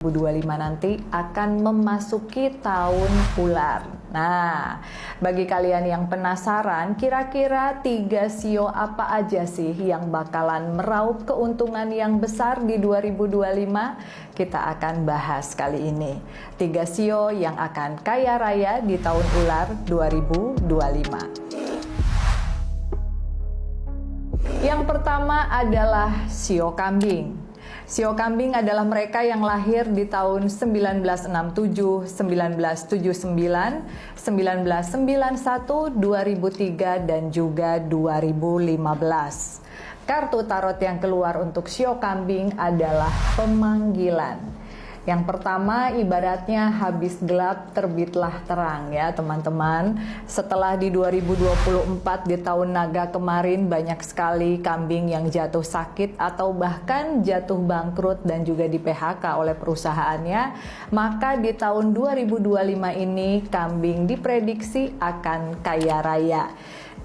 2025 nanti akan memasuki tahun ular. Nah, bagi kalian yang penasaran, kira-kira 3 sio apa aja sih yang bakalan meraup keuntungan yang besar di 2025? Kita akan bahas kali ini. 3 sio yang akan kaya raya di tahun ular 2025. Yang pertama adalah sio kambing. Sio kambing adalah mereka yang lahir di tahun 1967, 1979, 1991, 2003, dan juga 2015. Kartu tarot yang keluar untuk sio kambing adalah pemanggilan. Yang pertama, ibaratnya habis gelap terbitlah terang ya teman-teman. Setelah di 2024 di tahun naga kemarin banyak sekali kambing yang jatuh sakit atau bahkan jatuh bangkrut dan juga di PHK oleh perusahaannya, maka di tahun 2025 ini kambing diprediksi akan kaya raya.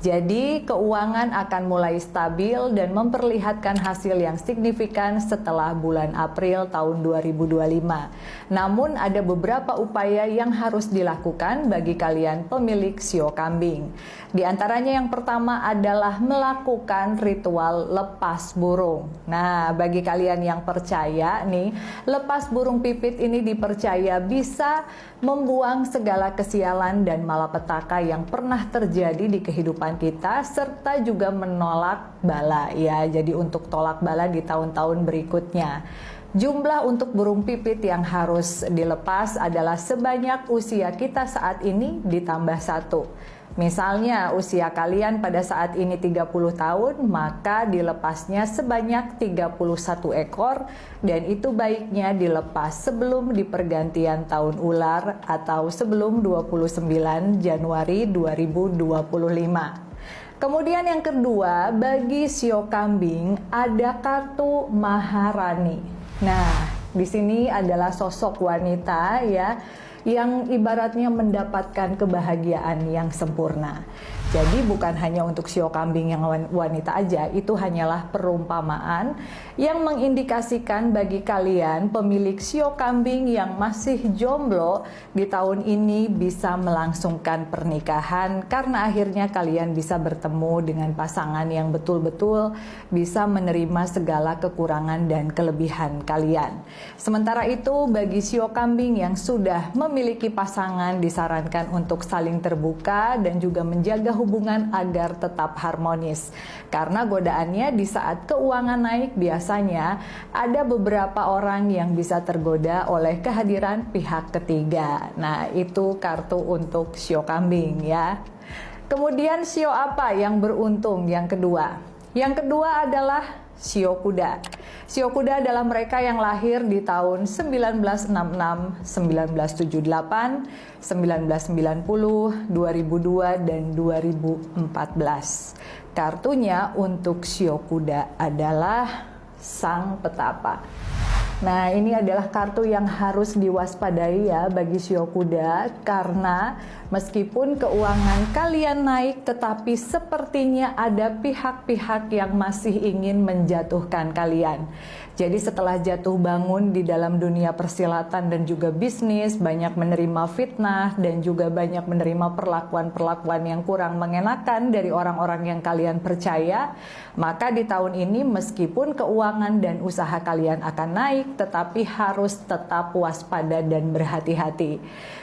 Jadi keuangan akan mulai stabil dan memperlihatkan hasil yang signifikan setelah bulan April tahun 2025. Namun ada beberapa upaya yang harus dilakukan bagi kalian pemilik sio kambing. Di antaranya yang pertama adalah melakukan ritual lepas burung. Nah, bagi kalian yang percaya nih, lepas burung pipit ini dipercaya bisa membuang segala kesialan dan malapetaka yang pernah terjadi di kehidupan kita, serta juga menolak bala ya. Jadi untuk tolak bala di tahun-tahun berikutnya. Jumlah untuk burung pipit yang harus dilepas adalah sebanyak usia kita saat ini ditambah 1. Misalnya usia kalian pada saat ini 30 tahun, maka dilepasnya sebanyak 31 ekor dan itu baiknya dilepas sebelum di pergantian tahun ular atau sebelum 29 Januari 2025. Kemudian yang kedua, bagi sio kambing ada kartu Maharani. Nah, di sini adalah sosok wanita ya yang ibaratnya mendapatkan kebahagiaan yang sempurna. Jadi bukan hanya untuk sio kambing yang wanita aja, itu hanyalah perumpamaan yang mengindikasikan bagi kalian pemilik sio kambing yang masih jomblo di tahun ini bisa melangsungkan pernikahan karena akhirnya kalian bisa bertemu dengan pasangan yang betul-betul bisa menerima segala kekurangan dan kelebihan kalian. Sementara itu bagi sio kambing yang sudah memiliki pasangan disarankan untuk saling terbuka dan juga menjaga hubungan agar tetap harmonis. Karena godaannya di saat keuangan naik biasanya ada beberapa orang yang bisa tergoda oleh kehadiran pihak ketiga. Nah, itu kartu untuk sio kambing ya. Kemudian sio apa yang beruntung yang kedua? Yang kedua adalah sio kuda. Sio kuda adalah mereka yang lahir di tahun 1966, 1978, 1990, 2002, dan 2014. Kartunya untuk sio kuda adalah sang petapa. Nah, ini adalah kartu yang harus diwaspadai ya bagi sio kuda karena meskipun keuangan kalian naik tetapi sepertinya ada pihak-pihak yang masih ingin menjatuhkan kalian. Jadi setelah jatuh bangun di dalam dunia persilatan dan juga bisnis, banyak menerima fitnah dan juga banyak menerima perlakuan-perlakuan yang kurang mengenakan dari orang-orang yang kalian percaya, maka di tahun ini meskipun keuangan dan usaha kalian akan naik, tetapi harus tetap waspada dan berhati-hati.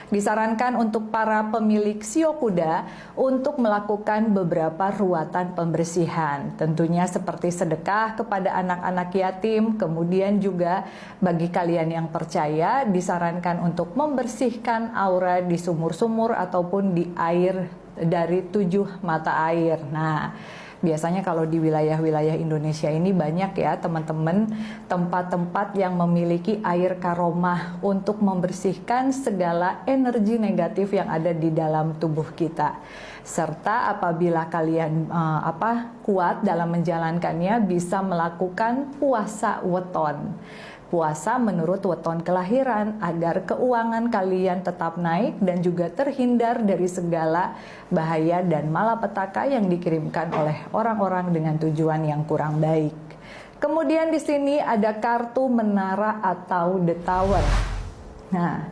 Disarankan untuk para pemilik sio kuda untuk melakukan beberapa ruatan pembersihan. Tentunya seperti sedekah kepada anak-anak yatim, kemudian juga bagi kalian yang percaya disarankan untuk membersihkan aura di sumur-sumur ataupun di air dari 7 mata air. Nah, biasanya kalau di wilayah-wilayah Indonesia ini banyak ya teman-teman tempat-tempat yang memiliki air karomah untuk membersihkan segala energi negatif yang ada di dalam tubuh kita. Serta apabila kalian kuat dalam menjalankannya bisa melakukan puasa weton. Puasa menurut weton kelahiran agar keuangan kalian tetap naik dan juga terhindar dari segala bahaya dan malapetaka yang dikirimkan oleh orang-orang dengan tujuan yang kurang baik. Kemudian di sini ada kartu menara atau the tower. Nah,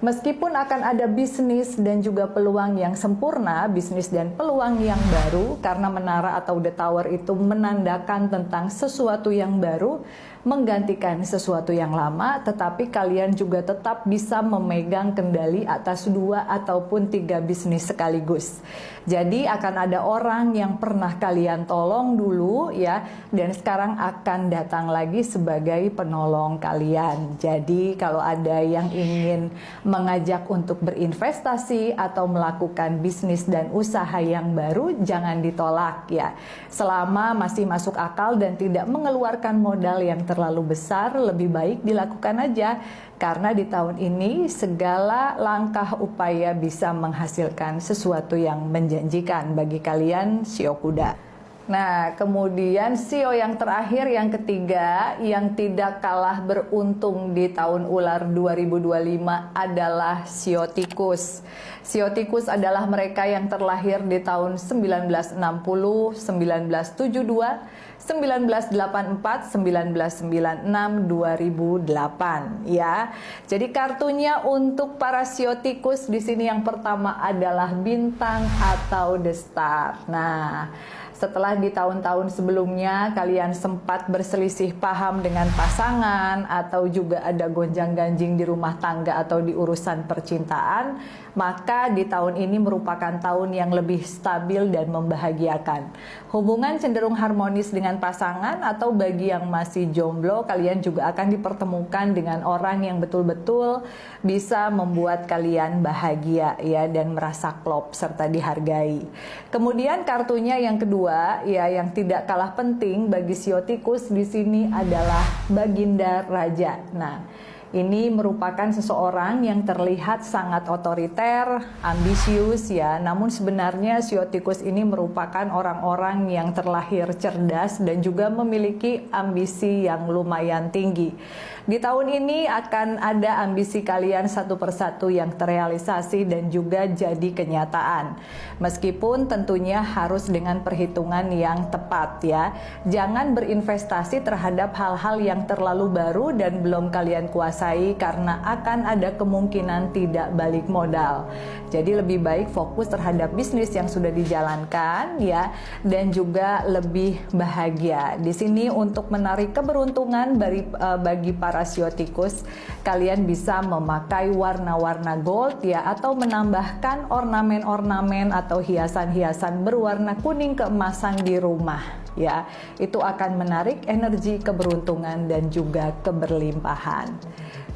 meskipun akan ada bisnis dan juga peluang yang sempurna, bisnis dan peluang yang baru, karena menara atau the tower itu menandakan tentang sesuatu yang baru, menggantikan sesuatu yang lama, tetapi kalian juga tetap bisa memegang kendali atas 2 ataupun 3 bisnis sekaligus. Jadi akan ada orang yang pernah kalian tolong dulu ya, dan sekarang akan datang lagi sebagai penolong kalian. Jadi kalau ada yang ingin mengajak untuk berinvestasi atau melakukan bisnis dan usaha yang baru, jangan ditolak ya. Selama masih masuk akal dan tidak mengeluarkan modal yang terlalu besar, lebih baik dilakukan aja. Karena di tahun ini segala langkah upaya bisa menghasilkan sesuatu yang menjanjikan bagi kalian Shio Kuda. Nah, kemudian Shio yang terakhir, yang ketiga, yang tidak kalah beruntung di tahun ular 2025 adalah Shio Tikus. Shio Tikus adalah mereka yang terlahir di tahun 1960, 1972, 1984, 1996, 2008 ya. Jadi kartunya untuk para Shio Tikus di sini yang pertama adalah bintang atau the star. Nah, setelah di tahun-tahun sebelumnya kalian sempat berselisih paham dengan pasangan atau juga ada gonjang-ganjing di rumah tangga atau di urusan percintaan, maka di tahun ini merupakan tahun yang lebih stabil dan membahagiakan. Hubungan cenderung harmonis dengan pasangan, atau bagi yang masih jomblo, kalian juga akan dipertemukan dengan orang yang betul-betul bisa membuat kalian bahagia ya, dan merasa klop serta dihargai. Kemudian kartunya yang kedua ya, yang tidak kalah penting bagi Shio Tikus di sini adalah Baginda Raja. Nah, ini merupakan seseorang yang terlihat sangat otoriter, ambisius ya. Namun sebenarnya Shio Tikus ini merupakan orang-orang yang terlahir cerdas dan juga memiliki ambisi yang lumayan tinggi. Di tahun ini akan ada ambisi kalian satu persatu yang terrealisasi dan juga jadi kenyataan. Meskipun tentunya harus dengan perhitungan yang tepat ya. Jangan berinvestasi terhadap hal-hal yang terlalu baru dan belum kalian kuasai, karena akan ada kemungkinan tidak balik modal. Jadi lebih baik fokus terhadap bisnis yang sudah dijalankan ya, dan juga lebih bahagia. Di sini untuk menarik keberuntungan bagi para Shio Tikus, kalian bisa memakai warna-warna gold ya, atau menambahkan ornamen-ornamen atau hiasan-hiasan berwarna kuning keemasan di rumah ya. Itu akan menarik energi keberuntungan dan juga keberlimpahan.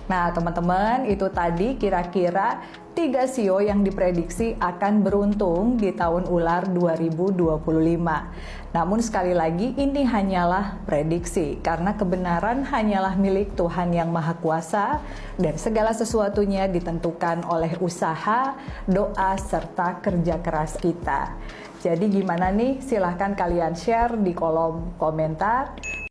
Nah, teman-teman, itu tadi kira-kira 3 Shio yang diprediksi akan beruntung di tahun ular 2025. Namun sekali lagi ini hanyalah prediksi, karena kebenaran hanyalah milik Tuhan Yang Maha Kuasa dan segala sesuatunya ditentukan oleh usaha, doa, serta kerja keras kita. Jadi gimana nih? Silahkan kalian share di kolom komentar.